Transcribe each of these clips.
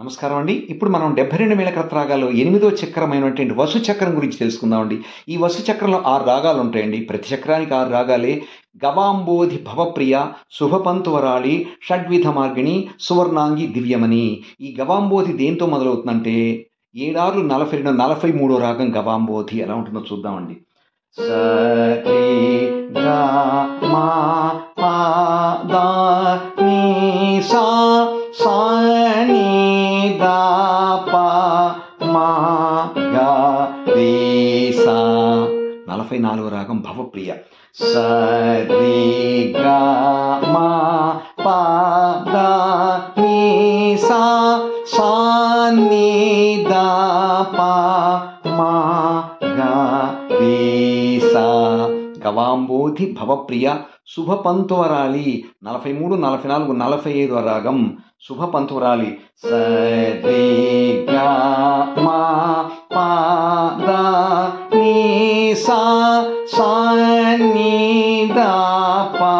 నమస్కారం అండి. ఇప్పుడు మనం 72 మేళకర్త రాగాల్లో 8వ చక్రమైనటువంటి వసు చక్రం గురించి తెలుసుకుందామండి. ఈ వసు చక్రంలో 6 రాగాలు ఉంటాయండి. ప్రతి చక్రానికి 6 రాగాలే. గవాంబోధి భవప్రియ, శుభపంతువరాళి, షడ్విధ మార్గిణి, సువర్ణాంగి, దివ్యమణి. ఈ గవాంబోధి దేంతో మొదలవుతుందంటే 7 6 42 43 రాగం గవాంబోధి ఎలా ఉంటుందో చూద్దామండి. సరి గ మా పా దా ని సా సా ని దా పా మా గా రి సా. 44వ రాగం భవప్రియ. సరి గ మా పా దా ని సా సా ని దా పా మా గా రి సా. గవాంబోధి భవప్రియ, శుభపంతువరాళి 43 44 45వ రాగం శుభపంతువరాళి. సరి గ మా పా దా ని సా సా ని దా పా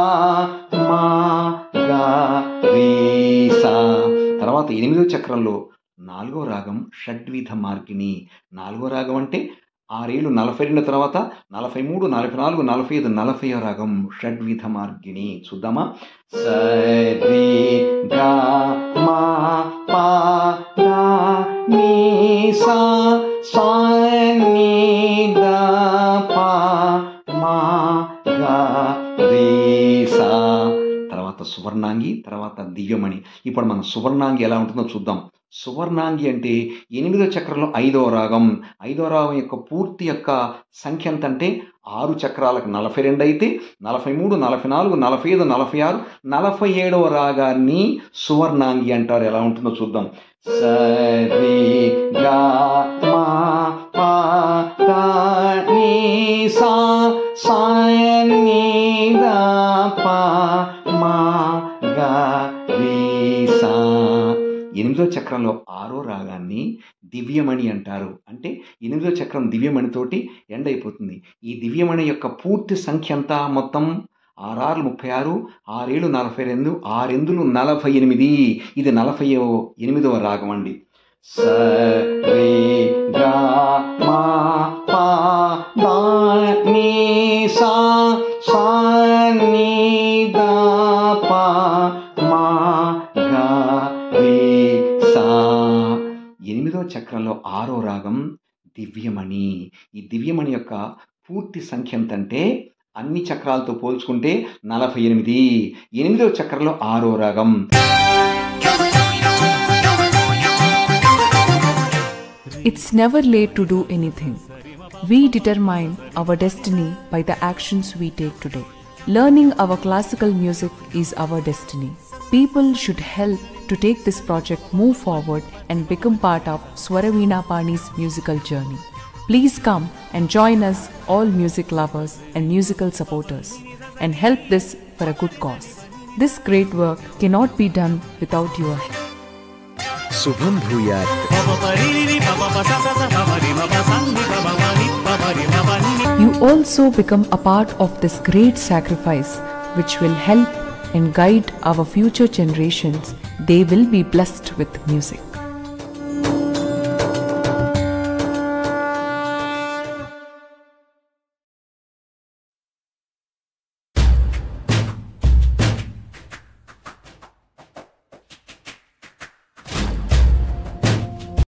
మా గా రి సా. తర్వాత 8వ చక్రంలో 4వ రాగం షడ్విధ మార్గిణి. 4వ రాగం అంటే 6 ఏళ్ళు 42 తర్వాత 43 44 45 40వ రాగం షడ్విధ మార్గిణి. చూద్దామా? సరి గ మా పా దా ని సా సా ని దా పా మా గా రి సా. తర్వాత సువర్ణాంగి, తర్వాత దివ్యమణి. ఇప్పుడు మనం సువర్ణాంగి ఎలా ఉంటుందో చూద్దాం. సువర్ణాంగి అంటే 8వ చక్రంలో 5వ రాగం. 5వ రాగం యొక్క పూర్తి యొక్క సంఖ్య ఎంత అంటే 6 చక్రాలకు 42 అయితే 43 44 45 46 47వ రాగాన్ని సువర్ణాంగి అంటారు. ఎలా ఉంటుందో చూద్దాం. సరి గ మా పా దా ని సా సా ని దా పా మా గా రి సా. 8వ చక్రంలో 6వ రాగాన్ని దివ్యమణి అంటారు. అంటే 8వ చక్రం దివ్యమణితోటి ఎండ్ అయిపోతుంది. ఈ దివ్యమణి యొక్క పూర్తి సంఖ్య అంతా మొత్తం 6 6 36 6 7 42 6 8 48. ఇది 48వ రాగం అండి. సరి గ మా పా దా ని సా సా ని దా పా మా గా రి సా. 8వ చక్రంలో 6వ రాగం దివ్యమణి. ఈ దివ్యమణి యొక్క పూర్తి సంఖ్య ఎంతంటే అన్ని చక్రాలతో పోల్చుకుంటే 48. 8వ చక్రంలో 6వ రాగం. It's never late to do anything. We determine our destiny by the actions we take today. Learning our classical music is our destiny. People should help to take this project move forward and become part of Swaraveena Pani's musical journey. Please come and join us, all music lovers and musical supporters, and help this for a good cause. This great work cannot be done without your help. శుభం భూయాత్. You also become a part of this great sacrifice, which will help and guide our future generations. They will be blessed with music.